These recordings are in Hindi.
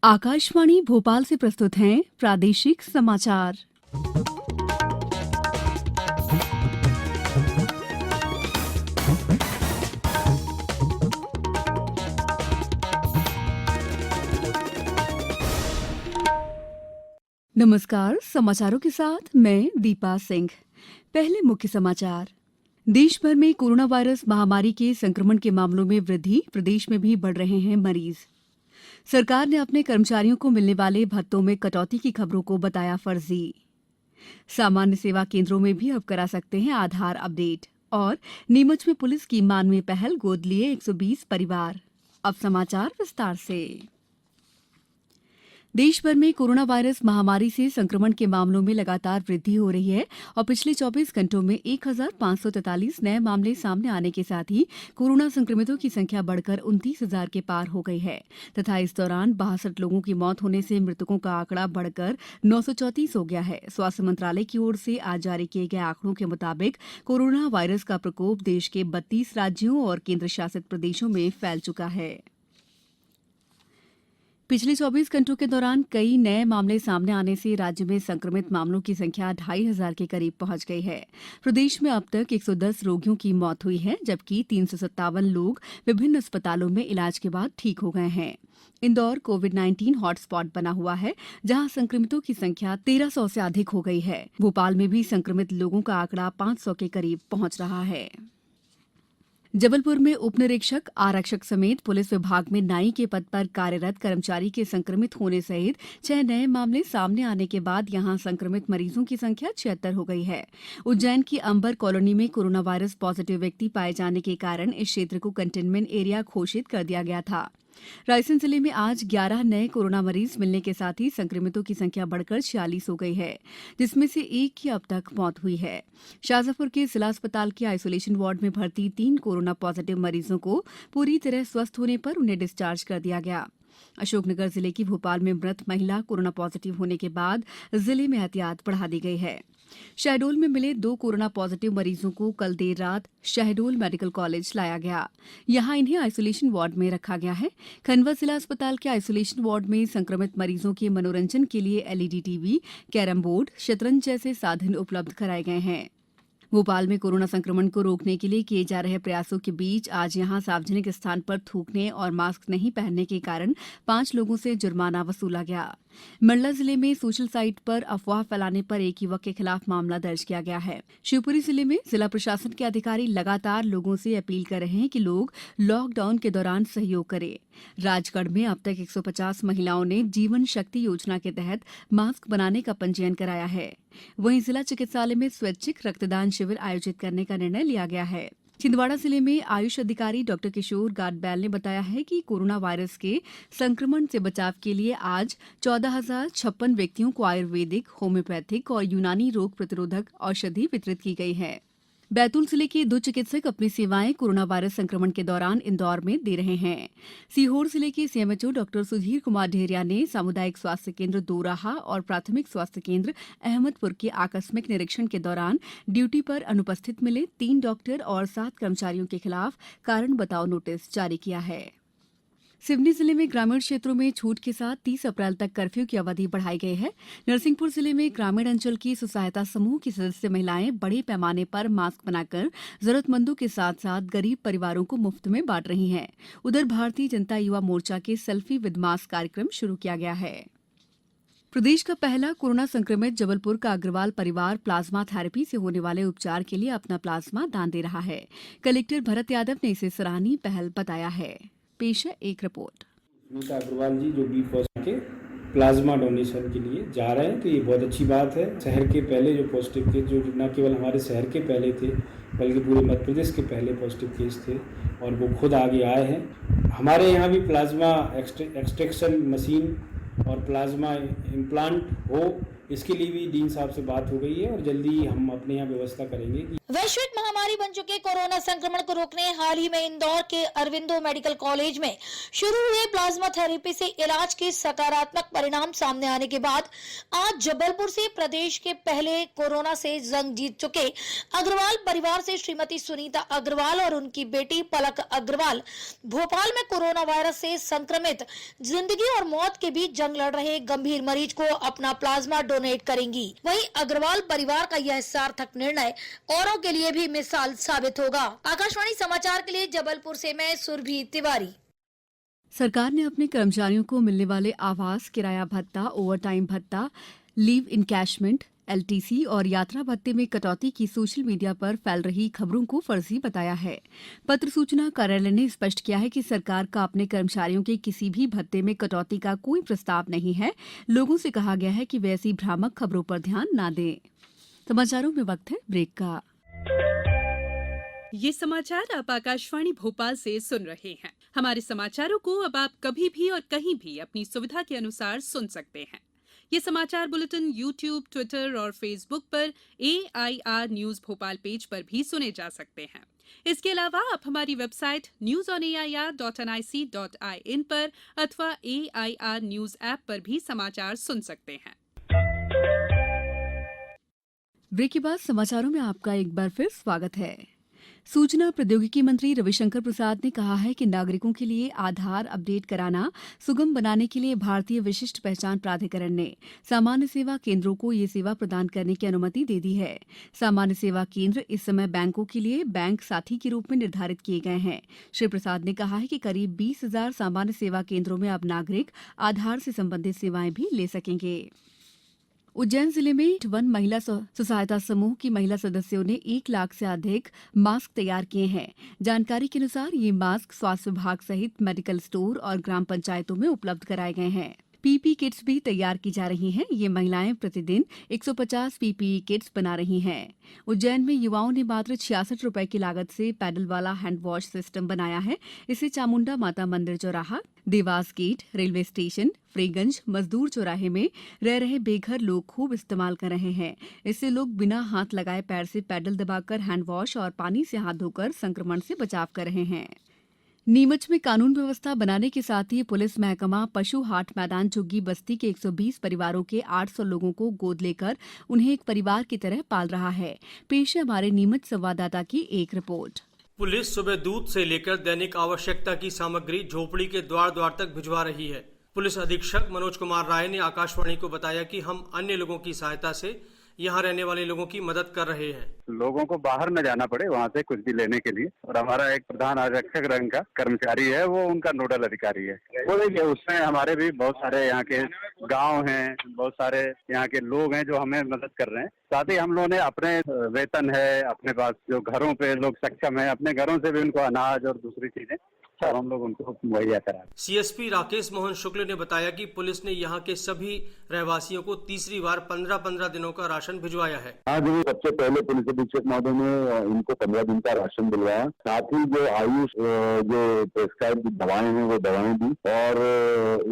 आकाशवाणी भोपाल से प्रस्तुत हैं प्रादेशिक समाचार। नमस्कार, समाचारों के साथ मैं दीपा सिंह। पहले मुख्य समाचार। देश भर में कोरोना वायरस महामारी के संक्रमण के मामलों में वृद्धि, प्रदेश में भी बढ़ रहे हैं मरीज। सरकार ने अपने कर्मचारियों को मिलने वाले भत्तों में कटौती की खबरों को बताया फर्जी। सामान्य सेवा केंद्रों में भी अब करा सकते हैं आधार अपडेट। और नीमच में पुलिस की मानवीय पहल, गोद लिए 120 परिवार। अब समाचार विस्तार से। देश भर में कोरोना वायरस महामारी से संक्रमण के मामलों में लगातार वृद्धि हो रही है और पिछले 24 घंटों में 1543 नए मामले सामने आने के साथ ही कोरोना संक्रमितों की संख्या बढ़कर 29,000 के पार हो गई है तथा इस दौरान 62 लोगों की मौत होने से मृतकों का आंकड़ा बढ़कर 934 हो गया है। स्वास्थ्य मंत्रालय की ओर से आज जारी किए गए आंकड़ों के मुताबिक कोरोना वायरस का प्रकोप देश के 32 राज्यों और केंद्र शासित प्रदेशों में फैल चुका है। पिछले 24 घंटों के दौरान कई नए मामले सामने आने से राज्य में संक्रमित मामलों की संख्या 2,500 के करीब पहुंच गई है। प्रदेश में अब तक 110 रोगियों की मौत हुई है, जबकि 357 लोग विभिन्न अस्पतालों में इलाज के बाद ठीक हो गए हैं। इंदौर कोविड-19 हॉटस्पॉट बना हुआ है, जहां संक्रमितों की संख्या 1300 से अधिक हो गई है। भोपाल में भी संक्रमित लोगों का आंकड़ा 500 के करीब पहुंच रहा है। जबलपुर में उप निरीक्षक, आरक्षक समेत पुलिस विभाग में नाई के पद पर कार्यरत कर्मचारी के संक्रमित होने सहित 6 नए मामले सामने आने के बाद यहां संक्रमित मरीजों की संख्या 76 हो गई है। उज्जैन की अंबर कॉलोनी में कोरोना वायरस पॉजिटिव व्यक्ति पाए जाने के कारण इस क्षेत्र को कंटेनमेंट एरिया घोषित कर दिया गया था। रायसेन जिले में आज 11 नए कोरोना मरीज मिलने के साथ ही संक्रमितों की संख्या बढ़कर 46 हो गई है, जिसमें से एक की अब तक मौत हुई है। शाजापुर के जिला अस्पताल के आइसोलेशन वार्ड में भर्ती 3 कोरोना पॉजिटिव मरीजों को पूरी तरह स्वस्थ होने पर उन्हें डिस्चार्ज कर दिया गया। अशोकनगर जिले की भोपाल में मृत महिला कोरोना पॉजिटिव होने के बाद जिले में एहतियात बढ़ा दी गई है। शहडोल में मिले 2 कोरोना पॉजिटिव मरीजों को कल देर रात शहडोल मेडिकल कॉलेज लाया गया। यहां इन्हें आइसोलेशन वार्ड में रखा गया है। खंडवा जिला अस्पताल के आइसोलेशन वार्ड में संक्रमित मरीजों के मनोरंजन के लिए एलईडी टीवी, कैरम बोर्ड, शतरंज जैसे साधन उपलब्ध कराए गए हैं। भोपाल में कोरोना संक्रमण को रोकने के लिए किए जा रहे प्रयासों के बीच आज यहां सार्वजनिक स्थान पर थूकने और मास्क नहीं पहनने के कारण 5 लोगों से जुर्माना वसूला गया। मंडला जिले में सोशल साइट पर अफवाह फैलाने पर एक युवक के खिलाफ मामला दर्ज किया गया है। शिवपुरी जिले में जिला प्रशासन के अधिकारी लगातार लोगों से अपील कर रहे हैं कि लोग लॉकडाउन के दौरान सहयोग करें। राजगढ़ में अब तक 150 महिलाओं ने जीवन शक्ति योजना के तहत मास्क बनाने का पंजीयन कराया है। वहीं जिला चिकित्सालय में स्वैच्छिक रक्तदान शिविर आयोजित करने का निर्णय लिया गया है। छिंदवाड़ा जिले में आयुष अधिकारी डॉ किशोर गाडबैल ने बताया है कि कोरोना वायरस के संक्रमण से बचाव के लिए आज 14,056 व्यक्तियों को आयुर्वेदिक, होम्योपैथिक और यूनानी रोग प्रतिरोधक औषधि वितरित की गई है। बैतूल जिले के 2 चिकित्सक अपनी सेवाएं कोरोना वायरस संक्रमण के दौरान इंदौर में दे रहे हैं। सीहोर जिले के सीएमएचओ डॉ सुधीर कुमार ढेरिया ने सामुदायिक स्वास्थ्य केंद्र दोराहा और प्राथमिक स्वास्थ्य केंद्र अहमदपुर के आकस्मिक निरीक्षण के दौरान ड्यूटी पर अनुपस्थित मिले 3 डॉक्टर और 7 कर्मचारियों के खिलाफ कारण बताओ नोटिस जारी किया है। सिवनी जिले में ग्रामीण क्षेत्रों में छूट के साथ 30 अप्रैल तक कर्फ्यू की अवधि बढ़ाई गई है। नरसिंहपुर जिले में ग्रामीण अंचल की स्वसहायता समूह की सदस्य महिलाएं बड़े पैमाने पर मास्क बनाकर जरूरतमंदों के साथ साथ गरीब परिवारों को मुफ्त में बांट रही हैं। उधर भारतीय जनता युवा मोर्चा के सेल्फी विद मास्क कार्यक्रम शुरू किया गया है। प्रदेश का पहला कोरोना संक्रमित जबलपुर का अग्रवाल परिवार प्लाज्मा थेरेपी से होने वाले उपचार के लिए अपना प्लाज्मा दान दे रहा है। कलेक्टर भरत यादव ने इसे सराहनीय पहल बताया है। पेश है एक रिपोर्ट। सुनीता अग्रवाल जी जो बी पॉजिटिव के प्लाज्मा डोनेशन के लिए जा रहे हैं, तो ये बहुत अच्छी बात है। शहर के पहले जो पॉजिटिव केस, जो न केवल हमारे शहर के पहले थे बल्कि पूरे मध्य प्रदेश के पहले पॉजिटिव केस थे और वो खुद आगे आए हैं। हमारे यहाँ भी प्लाज्मा एक्सट्रैक्शन मशीन और प्लाज्मा इम्प्लांट हो, इसके लिए भी डीन साहब से बात हो गई है और जल्दी हम अपने यहाँ व्यवस्था करेंगे। वैश्विक महामारी बन चुके कोरोना संक्रमण को रोकने हाल ही में इंदौर के अरविंदो मेडिकल कॉलेज में शुरू हुए प्लाज्मा थेरेपी से इलाज के सकारात्मक परिणाम सामने आने के बाद आज जबलपुर से प्रदेश के पहले कोरोना से जंग जीत चुके अग्रवाल परिवार से श्रीमती सुनीता अग्रवाल और उनकी बेटी पलक अग्रवाल भोपाल में कोरोना वायरस से संक्रमित जिंदगी और मौत के बीच जंग लड़ रहे गंभीर मरीज को अपना प्लाज्मा डोनेट करेंगी। वहीं अग्रवाल परिवार का यह सार्थक निर्णय औरों के लिए भी मिसाल साबित होगा। आकाशवाणी समाचार के लिए जबलपुर से मैं सुरभि तिवारी। सरकार ने अपने कर्मचारियों को मिलने वाले आवास, किराया भत्ता, ओवरटाइम भत्ता, लीव इनकैशमेंट, एलटीसी और यात्रा भत्ते में कटौती की सोशल मीडिया पर फैल रही खबरों को फर्जी बताया है। पत्र सूचना कार्यालय ने स्पष्ट किया है कि सरकार का अपने कर्मचारियों के किसी भी भत्ते में कटौती का कोई प्रस्ताव नहीं है। लोगों से कहा गया है कि वे ऐसी भ्रामक खबरों पर ध्यान न दें। समाचारों में वक्त है ब्रेक का। ये समाचार आप आकाशवाणी भोपाल से सुन रहे हैं। हमारे समाचारों को अब आप कभी भी और कहीं भी अपनी सुविधा के अनुसार सुन सकते हैं। ये समाचार बुलेटिन यूट्यूब, ट्विटर और फेसबुक पर AIR न्यूज भोपाल पेज पर भी सुने जा सकते हैं। इसके अलावा आप हमारी वेबसाइट newsonair.nic.in पर अथवा AIR न्यूज ऐप पर भी समाचार सुन सकते हैं। ब्रेक के बाद समाचारों में आपका एक बार फिर स्वागत है। सूचना प्रौद्योगिकी मंत्री रविशंकर प्रसाद ने कहा है कि नागरिकों के लिए आधार अपडेट कराना सुगम बनाने के लिए भारतीय विशिष्ट पहचान प्राधिकरण ने सामान्य सेवा केंद्रों को ये सेवा प्रदान करने की अनुमति दे दी है। सामान्य सेवा केंद्र इस समय बैंकों के लिए बैंक साथी के रूप में निर्धारित किए गए हैं। श्री प्रसाद ने कहा है कि करीब 20,000 सामान्य सेवा केंद्रों में अब नागरिक आधार से संबंधित सेवाएं भी ले सकेंगे। उज्जैन जिले में वन महिला स्वसहायता समूह की महिला सदस्यों ने 1 लाख से अधिक मास्क तैयार किए हैं। जानकारी के अनुसार ये मास्क स्वास्थ्य विभाग सहित मेडिकल स्टोर और ग्राम पंचायतों में उपलब्ध कराए गए हैं। पीपी किट्स भी तैयार की जा रही हैं। ये महिलाएं प्रतिदिन 150 पीपीई किट्स बना रही हैं। उज्जैन में युवाओं ने मात्र 66 रुपए की लागत से पैडल वाला हैंड वॉश सिस्टम बनाया है। इसे चामुंडा माता मंदिर चौराहा, Dewas gate, railway station, Freeganj, मजदूर चौराहे में रह रहे बेघर लोग खूब इस्तेमाल कर रहे हैं। इससे लोग बिना हाथ लगाए पैर से पैडल दबाकर हैंड वॉश और पानी से हाथ धोकर संक्रमण से बचाव कर रहे हैं। नीमच में कानून व्यवस्था बनाने के साथ ही पुलिस महकमा पशु हाट मैदान झुग्गी बस्ती के 120 परिवारों के 800 लोगों को गोद लेकर उन्हें एक परिवार की तरह पाल रहा है। पेश है हमारे नीमच संवाददाता की एक रिपोर्ट। पुलिस सुबह दूध से लेकर दैनिक आवश्यकता की सामग्री झोपड़ी के द्वार द्वार तक भिजवा रही है। पुलिस अधीक्षक मनोज कुमार राय ने आकाशवाणी को बताया कि हम अन्य लोगों की सहायता से यहाँ रहने वाले लोगों की मदद कर रहे हैं। लोगों को बाहर न जाना पड़े वहाँ से कुछ भी लेने के लिए, और हमारा एक प्रधान आरक्षक रंग का कर्मचारी है, वो उनका नोडल अधिकारी है। वो देखिए उसमें हमारे भी बहुत सारे यहाँ के गांव हैं, बहुत सारे यहाँ के लोग हैं जो हमें मदद कर रहे हैं। साथ ही हम लोगों ने अपने वेतन है, अपने पास जो घरों पे लोग सक्षम है, अपने घरों से भी उनको अनाज और दूसरी चीजें सब हम लोग उनको मुहैया करा। CSP राकेश मोहन शुक्ल ने बताया कि पुलिस ने यहाँ के सभी रहवासियों को तीसरी बार 15-15 दिनों का राशन भिजवाया है। आज सबसे पहले पुलिस अधीक्षक महोदय ने इनको 15 दिन का राशन दिलवाया। साथ ही जो आयुष जो प्रेस्क्राइब दवाएं हैं वो दवाएं दी और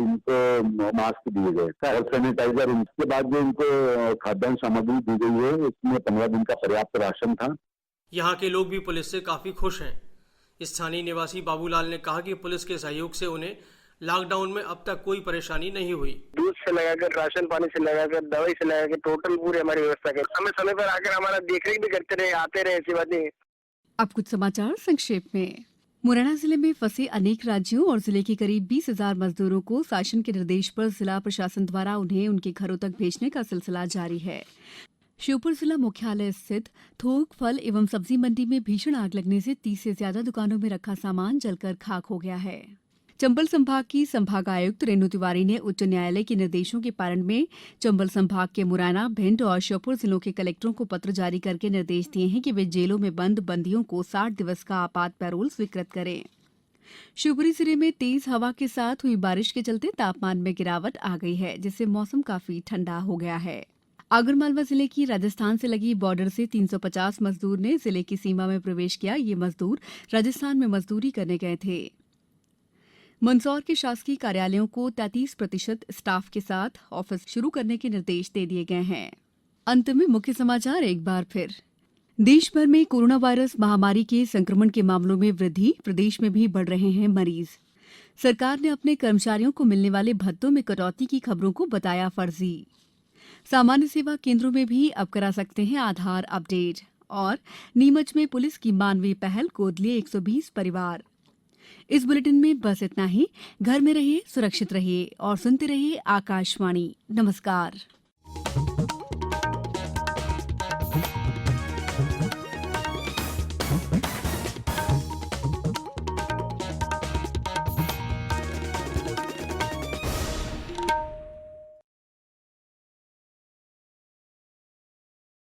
इनको मास्क दिए गए और सैनिटाइजर। इसके बाद जो इनको खाद्यान्न सामग्री दी गई है इसमें 15 दिन का पर्याप्त राशन था। यहाँ के लोग भी पुलिस से काफी खुश हैं। स्थानीय निवासी बाबूलाल ने कहा कि पुलिस के सहयोग से उन्हें लॉकडाउन में अब तक कोई परेशानी नहीं हुई। दूध से लगाकर राशन पानी से लगाकर दवाई से लगाकर टोटल पूरी हमारी व्यवस्था कर समय समय पर आकर हमारा देखरेख भी करते रहे, आते रहे, ऐसी बात नहीं। अब कुछ समाचार संक्षेप में। मुरैना जिले में फंसे अनेक राज्यों और जिले के करीब 20,000 मजदूरों को शासन के निर्देश पर जिला प्रशासन द्वारा उन्हें उनके घरों तक भेजने का सिलसिला जारी है। श्योपुर जिला मुख्यालय स्थित थोक फल एवं सब्जी मंडी में भीषण आग लगने से 30 से ज्यादा दुकानों में रखा सामान जलकर खाक हो गया है। चंबल संभाग की संभागायुक्त रेणु तिवारी ने उच्च न्यायालय के निर्देशों के पालन में चंबल संभाग के मुरैना, भिंड और श्योपुर जिलों के कलेक्टरों को पत्र जारी करके निर्देश दिए हैं कि वे जेलों में बंद बंदियों को 60 दिवस का आपात पैरोल स्वीकृत करें। शिवपुरी जिले में तेज हवा के साथ हुई बारिश के चलते तापमान में गिरावट आ गई है, जिससे मौसम काफी ठंडा हो गया है। आगरमालवा जिले की राजस्थान से लगी बॉर्डर से 350 मजदूर ने जिले की सीमा में प्रवेश किया। ये मजदूर राजस्थान में मजदूरी करने गए थे। मंदसौर के शासकीय कार्यालयों को 33% स्टाफ के साथ ऑफिस शुरू करने के निर्देश दे दिए गए हैं। अंत में मुख्य समाचार एक बार फिर। देश भर में कोरोना वायरस महामारी के संक्रमण के मामलों में वृद्धि, प्रदेश में भी बढ़ रहे हैं मरीज। सरकार ने अपने कर्मचारियों को मिलने वाले भत्तों में कटौती की खबरों को बताया फर्जी। सामान्य सेवा केंद्रों में भी अब करा सकते हैं आधार अपडेट। और नीमच में पुलिस की मानवीय पहल, गोद लिए 120 परिवार। इस बुलेटिन में बस इतना ही। घर में रहिए, सुरक्षित रहिए और सुनते रहिए आकाशवाणी। नमस्कार।